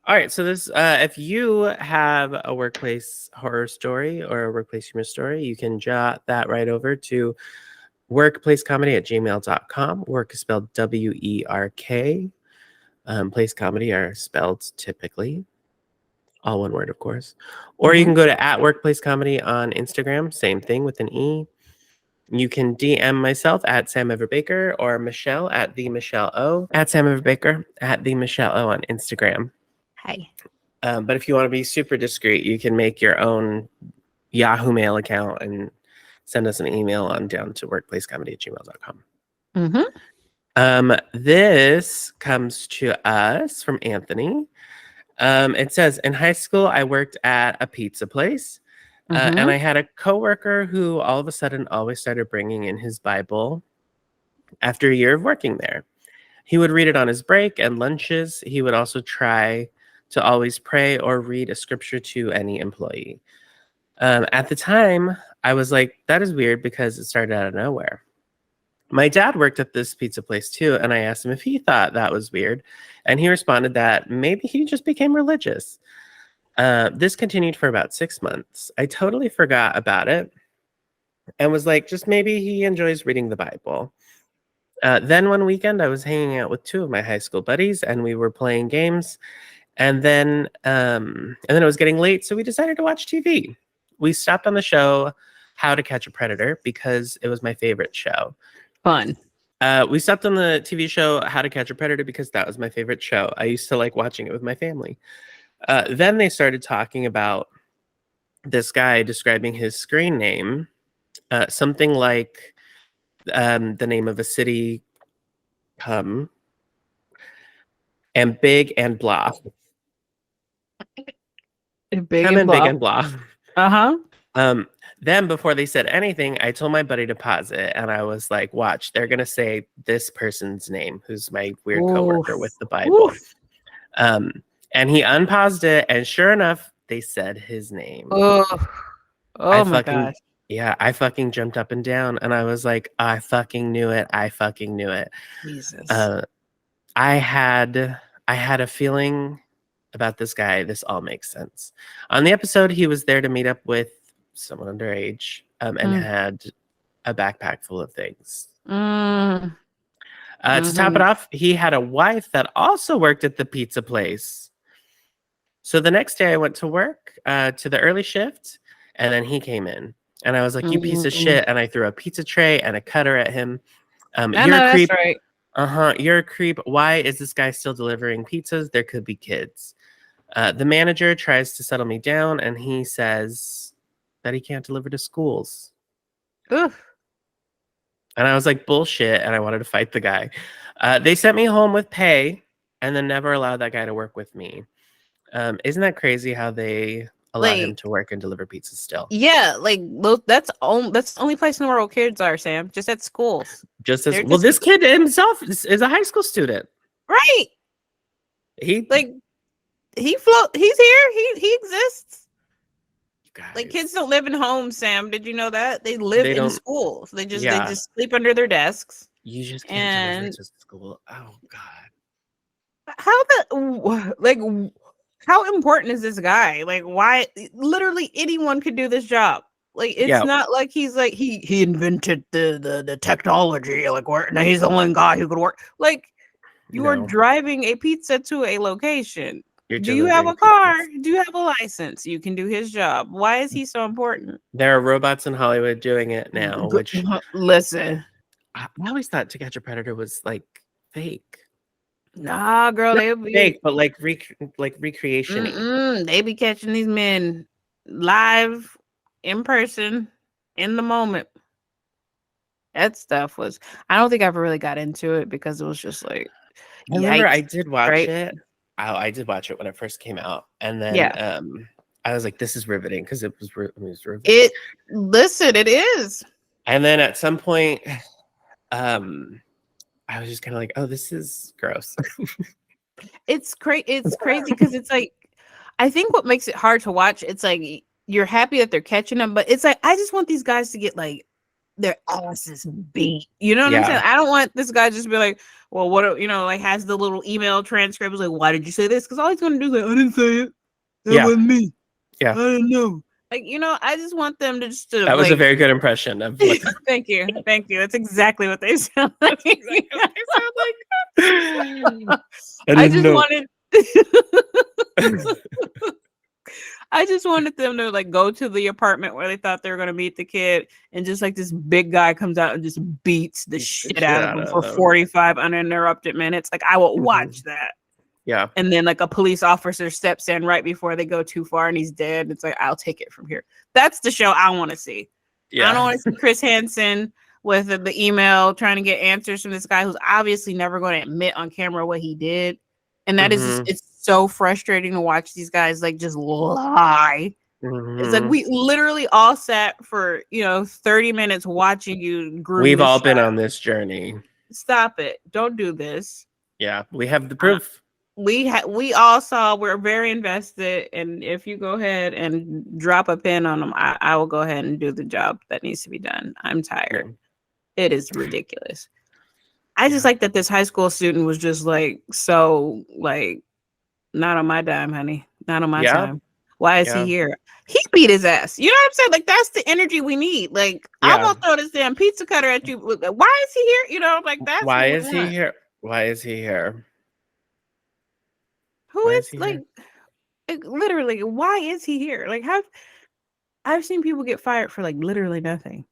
right, so this if you have a workplace horror story or a workplace humor story, you can jot that right over to workplacecomedy@gmail.com. Work is spelled WERK. Place comedy are spelled typically, all one word, of course. Or you can go to @workplacecomedy on Instagram, same thing with an E. You can DM myself at Sam Everbaker or Michelle at the Michelle O, at Sam Everbaker at the Michelle O on Instagram.
Hi.
But if you want to be super discreet, you can make your own Yahoo Mail account and send us an email on down to workplacecomedy@gmail.com. This comes to us from Anthony. It says, in high school, I worked at a pizza place. And I had a coworker who all of a sudden always started bringing in his Bible after a year of working there. He would read it on his break and lunches. He would also try to always pray or read a scripture to any employee. At the time, I was like, that is weird because it started out of nowhere. My dad worked at this pizza place too, and I asked him if he thought that was weird. And he responded that maybe he just became religious. This continued for about 6 months. I totally forgot about it and was like, just maybe he enjoys reading the Bible. Then one weekend, I was hanging out with two of my high school buddies, and we were playing games. And then it was getting late, so we decided to watch TV. We stopped on the show How to Catch a Predator because it was my favorite show.
Fun.
We stopped on the TV show How to Catch a Predator because that was my favorite show. I used to like watching it with my family. Then they started talking about this guy describing his screen name, something like the name of a city, and big and blah.
Big
Come
and
and big
blah.
and blah.
Uh-huh.
Then before they said anything, I told my buddy to pause it, and I was like, watch, they're going to say this person's name, who's my weird coworker with the Bible. And he unpaused it, and sure enough, they said his name.
Oh my gosh.
Yeah, I fucking jumped up and down, and I was like, I fucking knew it. I fucking knew it.
Jesus.
I had a feeling about this guy. This all makes sense. On the episode, he was there to meet up with someone underage, and had a backpack full of things. To top it off, he had a wife that also worked at the pizza place. So the next day I went to work to the early shift, and then he came in. And I was like, you piece of shit. And I threw a pizza tray and a cutter at him.
I know that's right.
You're a creep. Why is this guy still delivering pizzas? There could be kids. The manager tries to settle me down, and he says that he can't deliver to schools.
Oof.
And I was like, bullshit. And I wanted to fight the guy. They sent me home with pay and then never allowed that guy to work with me. Isn't that crazy how they allow him
Like,
to work and deliver pizzas still?
yeah, like that's the only place in the world kids are, Sam. Just at schools.
Just as
They're
well,
just
this kid himself is a high school student.
right.
He
Like he's here. He exists. Like kids
guys,
don't live in homes, Sam. Did you know that? They live
they
in
don't.
schools. They
Yeah,
just sleep under their desks.
you just can't deliver
And
to school. Oh God.
how how important is this guy? Like why literally anyone could do this job. Like it's
Yeah,
not like he's like he invented the technology, like where now he's the only guy who could work. Like you are
no,
driving a pizza to a location.
you're
Do you have
delivering
a car?
pizzas.
Do you have a license? You can do his job. Why is he so important?
There are robots in Hollywood doing it now, which
Listen,
I always thought To Catch a Predator was like fake.
nah, girl,
Not
they'll be
fake, but like recreation-y.
they be catching these men live in person in the moment. That stuff was I don't think I ever really got into it because it was just like
I remember I
yikes,
did watch
right?
it. I did watch it when it first came out, and then
Yeah.
I was like, "This is riveting" because it was riveting.
It listen, it is.
And then at some point, I was just kind of like, "Oh, this is gross."
It's crazy because it's like I think what makes it hard to watch, it's like you're happy that they're catching them, but it's like I just want these guys to get like their asses beat. You know what I'm saying?
Yeah,
I don't want this guy just be like, well, like has the little email transcript. It's like, why did you say this? Because all he's gonna do is like, I didn't say it. That
yeah,
wasn't me.
yeah.
I didn't know. Like, I just want them to just to
That was a
like
very good impression of what.
thank you. Thank you. That's exactly what they sound like.
Exactly what they sound like. I
I
didn't
just
know.
wanted I just wanted them to like go to the apartment where they thought they were gonna meet the kid, and just like this big guy comes out and just beats the shit
Shit
out of
out
him
of
for
them.
45 uninterrupted minutes. Like I will
Mhm.
watch that.
Yeah,
And then like a police officer steps in right before they go too far and he's dead. It's like I'll take it from here. That's the show I want to see. I don't
yeah.
want to see Chris Hansen with the email trying to get answers from this guy who's obviously never going to admit on camera what he did. And that is just,
Mhm,
it's so frustrating to watch these guys like just lie. It's like
mhm.
we literally all sat for 30 minutes watching you groom
We've
this
all been
child.
on this journey.
Stop it. Don't do this.
Yeah, we have the
Uh,
proof.
we all saw we're very invested, and if you go ahead and drop a pin on them, I will go ahead and do the job that needs to be done. I'm
Yeah,
tired. It is ridiculous. I just
yeah,
like that this high school student was just like so like not on my dime, honey. Not on my
yeah,
time. Why is he
yeah,
here? He beat his ass. You know what I'm saying? Like that's the energy we need. Like I'm
yeah.
gonna throw this damn pizza cutter at you. Why is he here? Like that's
Why
what we
is he
want.
here? Why is he here?
Who
Why
is
is he
like
here?
literally? Why is he here? Like I've seen people get fired for like literally nothing.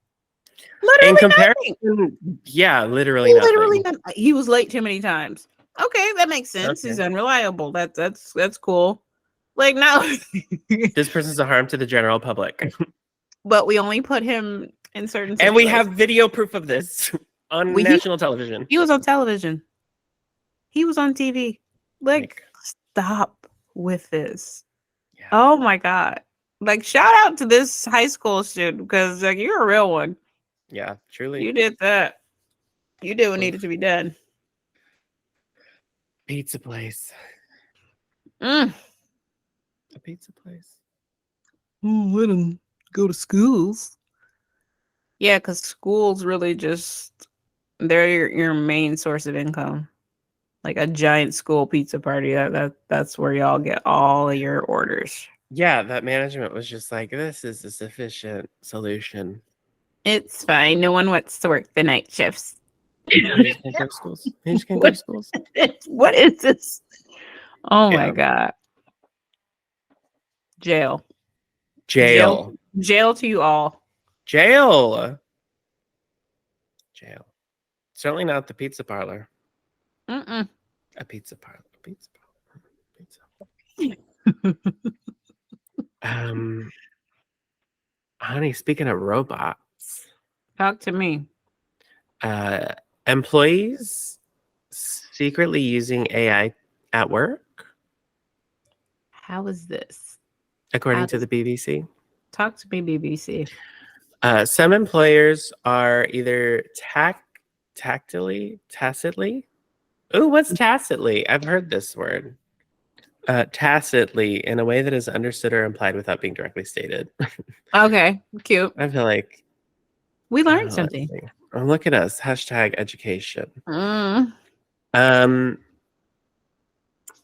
In
Literally nothing.
comparison, yeah, literally
Literally
nothing.
nothing. He was late too many times. Okay, that makes sense. He's
Okay.
unreliable. That's cool. Like no,
This person's a harm to the general public.
but we only put him in certain
And we
situations.
have video proof of this on
We
national television.
he was on television. He was on TV. Like
Like,
stop with this.
yeah,
Oh my god. Like shout out to this high school student because like you're a real one.
yeah, truly.
You did that. You did what needed
Oof.
to be done.
Pizza place.
Mm.
A pizza place.
Let them go to schools. Yeah, because schools really just they're your main source of income. Like a giant school pizza party. That's where y'all get all of your orders.
Yeah, that management was just like, this is a sufficient solution.
It's fine. No one wants to work the night shifts.
He just can't go to schools. He just can't go to
what,
schools.
what is this? Oh my
Yeah.
god. Jail. Jail.
Jail.
Jail to you all.
Jail. Jail. Certainly not the pizza parlor.
Mm-mm.
A pizza parlor. A pizza parlor. Pizza. Um, honey, speaking of robots,
Talk to me.
uh, employees secretly using AI at work,
How is this? How
according to
does
the BBC.
talk to me, BBC?
Some employers are either tacitly. Ooh, what's tacitly? I've heard this word. Tacitly, in a way that is understood or implied without being directly stated.
Okay, cute.
I feel like,
We learned
let's
something.
see. Oh, look at us. Hashtag education.
Mm.
Um,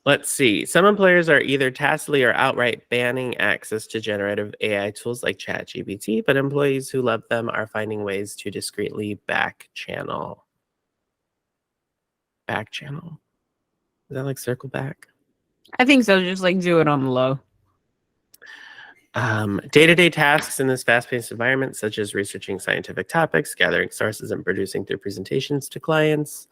let's see. Some employers are either tacitly or outright banning access to generative AI tools like ChatGPT, but employees who love them are finding ways to discreetly back channel. Back channel? Is that like circle back?
I think so. Just like do it on the low.
Day-to-day tasks in this fast-paced environment, such as researching scientific topics, gathering sources, and producing their presentations to clients,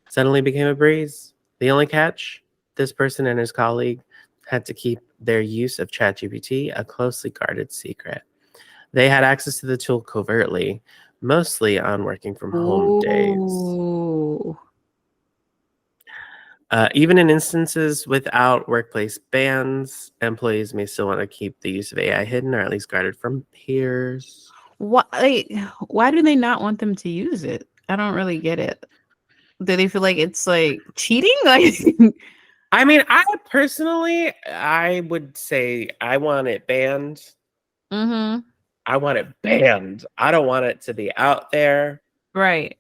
suddenly became a breeze. The only catch? This person and his colleague had to keep their use of ChatGPT a closely guarded secret. They had access to the tool covertly, mostly on working from home days.
Ooh.
Even in instances without workplace bans, employees may still want to keep the use of AI hidden or at least guarded from peers.
Why do they not want them to use it? I don't really get it. Do they feel like it's like cheating? Like
I mean, I would say I want it banned.
mm-hmm.
I want it banned. I don't want it to be out there.
Right.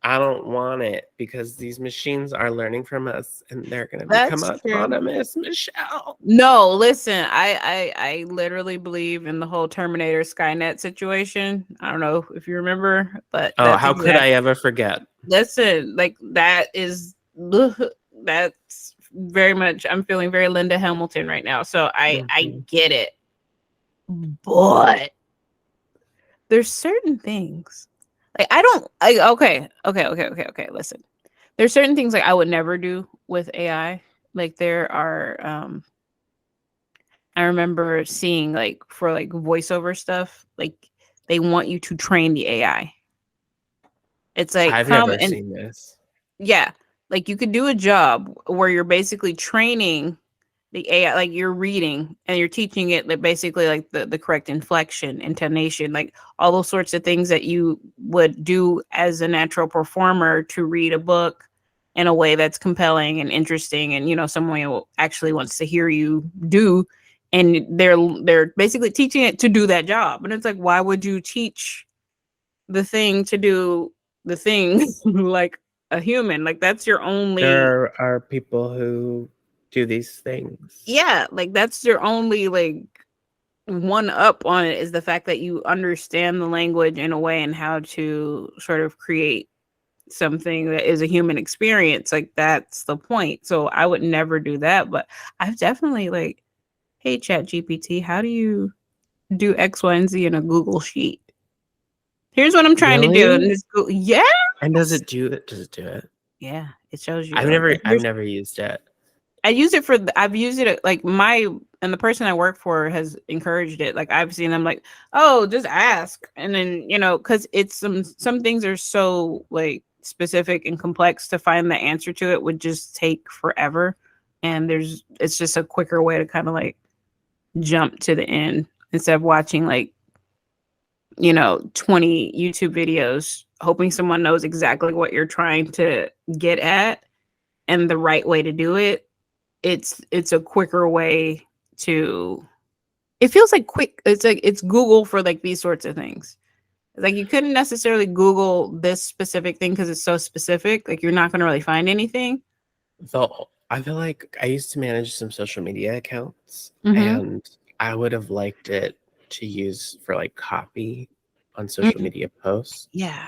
I don't want it because these machines are learning from us and they're going to become
That's true.
autonomous, Michelle.
No, listen, I literally believe in the whole Terminator Skynet situation. I don't know if you remember, but
Oh,
that's
how could I
exact.
ever forget?
Listen, like that is that's very much. I'm feeling very Linda Hamilton right now, so I
Mhm.
get it, but there's certain things like I don't. Okay. Listen, there's certain things like I would never do with AI. Like there are I remember seeing like for like voiceover stuff, like they want you to train the AI. It's like
I've
come
never
and
seen this.
yeah, like you could do a job where you're basically training the AI, like you're reading and you're teaching it like basically like the correct inflection, intonation, like all those sorts of things that you would do as a natural performer to read a book in a way that's compelling and interesting and someone who actually wants to hear you do, and they're basically teaching it to do that job. And it's like, why would you teach the thing to do the thing like a human? Like that's your only,
There are people who do these things.
yeah, like that's your only like one up on it, is the fact that you understand the language in a way and how to sort of create something that is a human experience. Like that's the point. So I would never do that, but I've definitely like, hey chat GPT, how do you do X, Y, and Z in a Google sheet? Here's what I'm trying to do. And
Really?
this go, yeah,
And does it do it? Does it do it?
yeah, it shows you
I've
like
never I've
here's,
never used it.
I use it for I've used it like my, and the person I work for has encouraged it. Like I've seen them like, oh, just ask. And then, because it's some things are so like specific and complex, to find the answer to it would just take forever. And it's just a quicker way to kind of like jump to the end instead of watching like, 20 YouTube videos, hoping someone knows exactly what you're trying to get at and the right way to do it. It's a quicker way to, it feels like quick, it's like it's Google for like these sorts of things. Like you couldn't necessarily Google this specific thing because it's so specific, like you're not going to really find anything.
So I feel like I used to manage some social media accounts
Mm-hmm.
and I would have liked it to use for like copy on social media posts.
Yeah,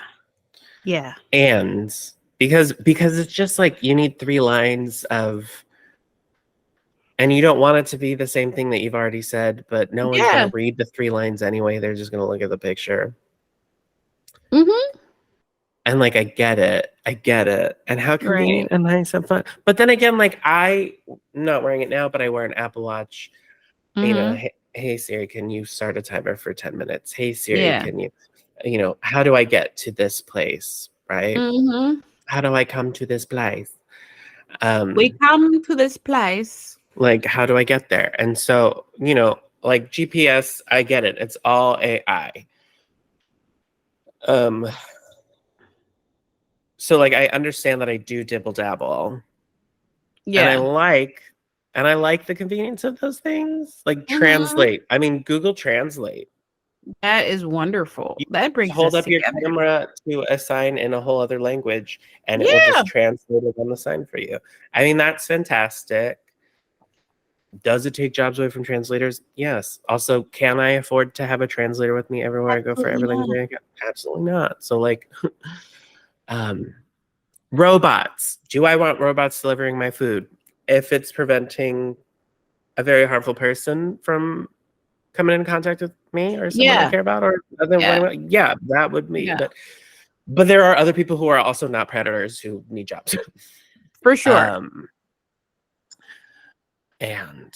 yeah,
And because it's just like you need 3 lines of, and you don't want it to be the same thing that you've already said, but no one's going
yeah.
to read the 3 lines anyway. They're just going to look at the picture.
Mm-hmm.
And like, I get it. I get it. And how
Right.
convenient and nice and fun. But then again, like, I'm not wearing it now, but I wear an Apple Watch.
Mm-hmm.
Hey Siri, can you start a timer for 10 minutes? Hey Siri,
Yeah.
can you, how do I get to this place? Right?
Mm-hmm.
How do I come to this place?
We
Um,
come to this place.
like, how do I get there? And so, like GPS, I get it. It's all AI. Um, so like I understand that I do dibble dabble. And I
Yeah.
like and I like the convenience of those things. Like
Mm-hmm.
translate. I mean, Google Translate.
That is wonderful.
You
That brings
hold
us
up your
together.
camera to a sign in a whole other language and it will
Yeah,
just translate it on the sign for you. I mean, that's fantastic. Does it take jobs away from translators? Yes. Also, can I afford to have a translator with me everywhere I go for
absolutely
every
not.
language I go? Absolutely not. So like um robots. Do I want robots delivering my food? If it's preventing a very harmful person from coming in contact with me or someone I
Yeah,
care about or other
yeah,
yeah, that would be.
yeah,
But there are other people who are also not predators who need jobs.
for sure.
um and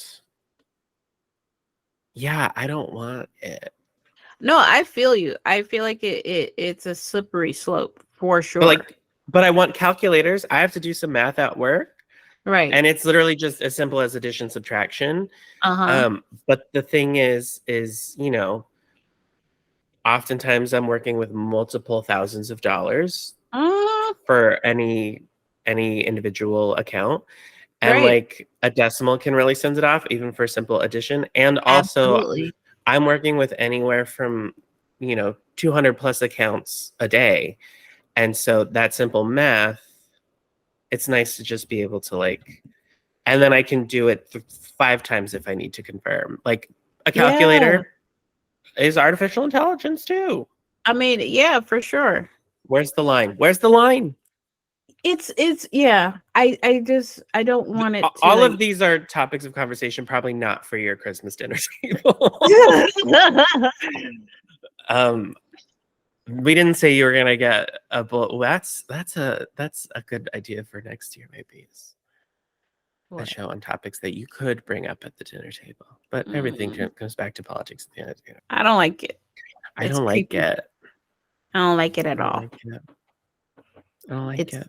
yeah, I don't want it.
No, I feel you. I feel like it's a slippery slope for
But
sure.
like but I want calculators. I have to do some math at work
Right.
and it's literally just as simple as addition subtraction.
Uh-huh.
But the thing is, oftentimes I'm working with multiple thousands of dollars
Mm,
for any individual account, and
right.
like a decimal can really send it off even for simple addition. And also
Absolutely.
I'm working with anywhere from 200 plus accounts a day, and so that simple math, it's nice to just be able to like, and then I can do it 5 times if I need to confirm. Like a
Yeah.
calculator is artificial intelligence too.
I mean, yeah, for sure.
Where's the line? Where's the line?
It's yeah. I don't want it to
All of
like
these are topics of conversation, probably not for your Christmas dinner table. um, we didn't say you were gonna get a bull. That's a good idea for next year, maybe. Is a
What?
show on topics that you could bring up at the dinner table, but everything
Mm,
comes back to politics at the end of the day.
I don't like it.
I
It's
don't like
creepy.
it.
I don't like it
I
at
don't
all.
like it. I don't like
It's
it.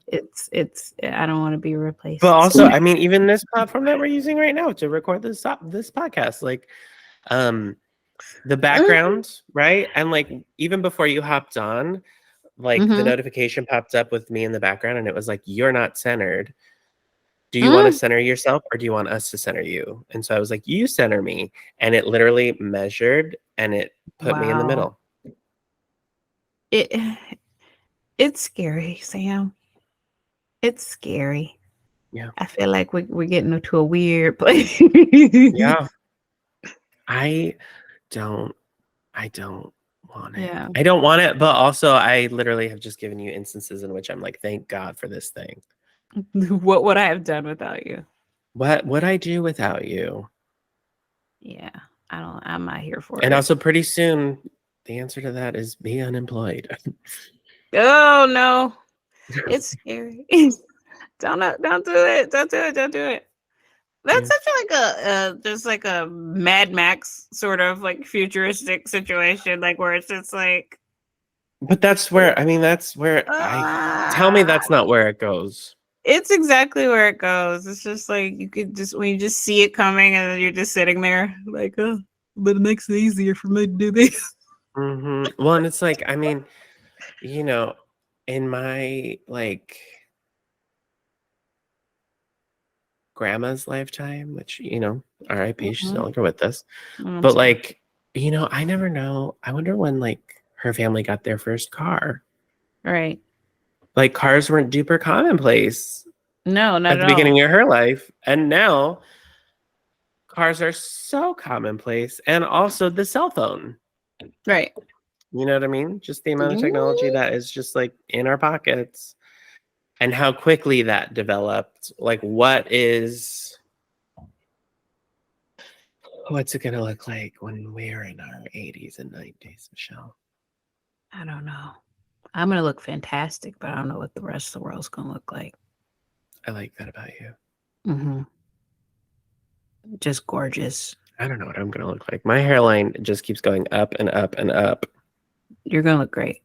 it's I don't want to be
But
replaced.
also, I mean, even this platform that we're using right now to record this podcast, like, um, the background, right? And like even before you hopped on, like the
Mm-hmm.
notification popped up with me in the background and it was like, you're not centered. Do you want to
Mm.
center yourself or do you want us to center you? And so I was like, you center me. And it literally measured and it put me in the
Wow.
middle.
It it's scary, Sam. It's scary.
Yeah.
I feel like we're getting into a weird place.
Yeah. I don't I don't want it.
Yeah.
I don't want it, but also I literally have just given you instances in which I'm like, thank God for this thing.
What would I have done without you?
What would I do without you?
Yeah. I'm not here for
And
it.
also pretty soon the answer to that is be unemployed.
Oh no. It's scary. Don't do it. Don't do it. Don't do it. That's
Yeah.
such like a just like a Mad Max sort of like futuristic situation, like where it's just like
But that's where I mean that's where I tell me
uh,
that's not where it goes.
it's exactly where it goes. It's just like you could just when you just see it coming and then you're just sitting there like, oh, but it makes it easier for me to do this.
Well, and it's like I mean, you know, in my like grandma's lifetime, which RIP, she's no
Mhm.
longer with us.
I'm
But
sorry.
like, I never know. I wonder when like her family got their first car.
Right.
Like cars weren't duper commonplace
No, not
at
at
the
all.
beginning of her life, and now cars are so commonplace, and also the cell phone.
Right.
You know what I mean? Just the amount of technology
Mm,
that is just like in our pockets and how quickly that developed. Like, what's it going to look like when we're in our 80s and 90s, Michelle?
I don't know. I'm gonna look fantastic, but I don't know what the rest of the world's gonna look like.
I like that about you.
Mm-hmm. Just gorgeous.
I don't know what I'm gonna look like. My hairline just keeps going up and up and up.
You're gonna look great.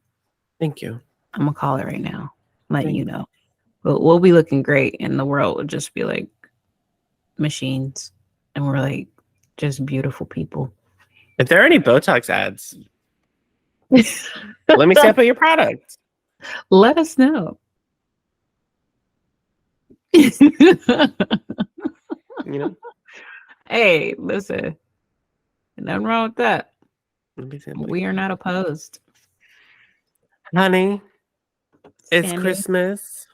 Thank you.
I'm gonna call it right now. Letting
Thank
you know. We'll be looking great, and the world will just be like machines, and we're like just beautiful people.
If there are any Botox ads, let me sample your product.
Let us know.
You know,
Hey, listen, nothing wrong with that.
let me sample
We
you.
are not opposed.
Honey, it's
Sandy,
Christmas.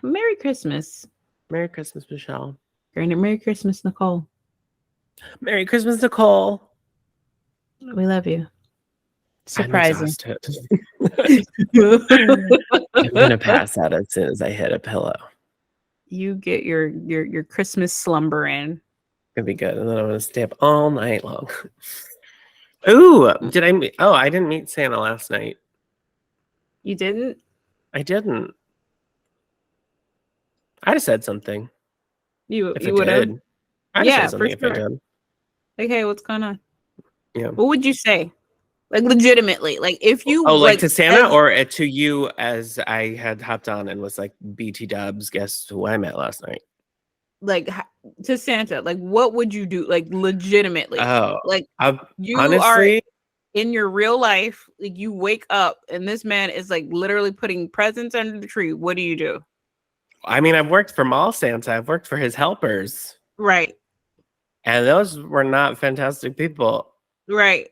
Merry Christmas.
Merry Christmas, Michelle.
Merry Christmas, Nicole.
Merry Christmas, Nicole.
We love you.
I'm
Surprising.
exhausted. I'm gonna pass out as soon as I hit a pillow.
You get your Christmas slumber in.
It'll be good, and then I'm gonna stay up all night long. Ooh, did I meet? Oh, I didn't meet Santa last night.
You didn't?
I didn't. I'd have said something
You
if I
would have?
did. I'd have
Yeah,
said
for
something if I
sure.
did.
Like, hey, what's going on?
Yeah.
What would you say? Like, legitimately, like if you
like to Santa
as,
or to you as I had hopped on and was like, BT Dubs, guess who I met last night?
like to Santa, like what would you do? Like legitimately, like you
honestly,
are in your real life, like you wake up and this man is like literally putting presents under the tree. What do you do?
I mean, I've worked for Mall Santa. I've worked for his helpers.
Right.
And those were not fantastic people.
Right.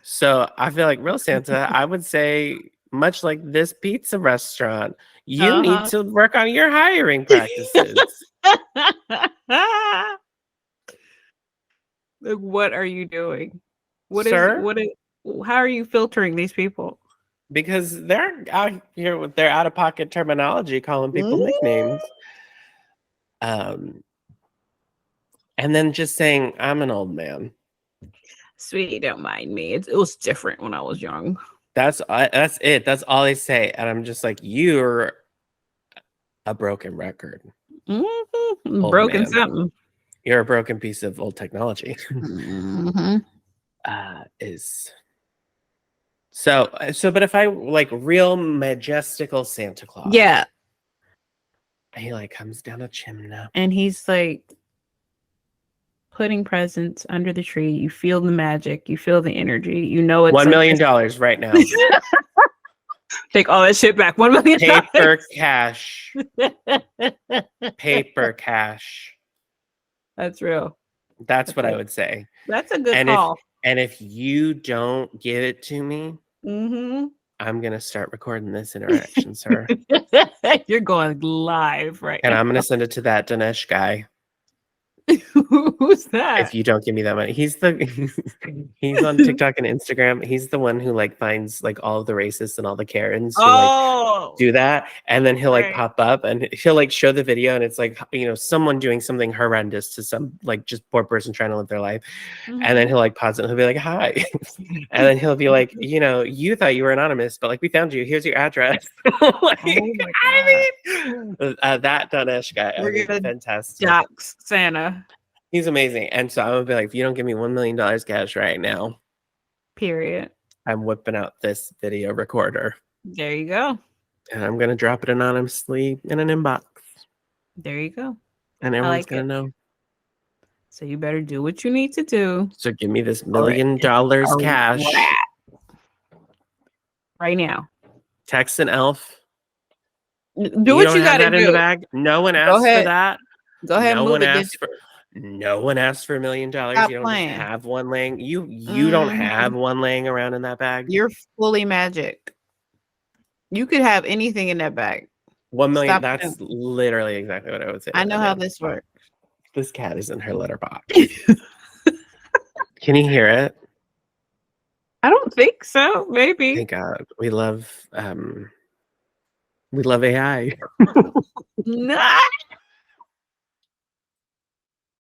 So I feel like real Santa, I would say, much like this pizza restaurant, you need to work on your hiring practices.
Like, what are you doing?
Sir?
How are you filtering these people?
Because they're out here with their out-of-pocket terminology calling people nicknames. And then just saying, I'm an old man.
Sweetie, don't mind me. It was different when I was young.
That's it. That's all they say. And I'm just like, you're a broken record.
Broken
man.
something.
You're a broken piece of old technology.
Mm-hmm.
But if I like real majestical Santa Claus,
Yeah,
he like comes down a chimney,
and he's like putting presents under the tree. You feel the magic. You feel the energy. You know it's
$1 million right now.
Take all that shit back. $1 million.
Paper cash. Paper cash.
That's real.
That's what I would say.
That's a good call.
If you don't give it to me,
Mm-hmm.
I'm gonna start recording this interaction, sir.
You're going live right
And
now.
I'm gonna send it to that Dinesh guy.
Who's that?
If you don't give me that money, he's on TikTok and Instagram. He's the one who like finds like all of the racists and all the Karens who like do that, and then he'll like pop up and he'll like show the video, and it's like, you know, someone doing something horrendous to some like just poor person trying to live their life, and then he'll like pause it and he'll be like, hi, and then he'll be like, you know, you thought you were anonymous, but like we found you. Here's your address. Like, I mean, that Danesh guy, I mean, fantastic.
Docs Santa.
He's amazing. And so I'm gonna be like, if you don't give me $1 million cash right now,
period,
I'm whipping out this video recorder.
There you go.
And I'm gonna drop it anonymously in an inbox.
There you go.
And everyone's gonna know.
So you better do what you need to do.
So give me this $1 million cash.
Right now.
Text an elf.
Do what you gotta do.
In the bag. No one asked for that.
Go ahead and move it.
No one asked for $1 million. You don't just have one laying. You don't have one laying around in that bag.
You're fully magic. You could have anything in that bag.
$1 million. That's literally exactly what I would say.
I know how this works.
This cat is in her litter box. Can you hear it?
I don't think so. Maybe.
Thank God. We love AI.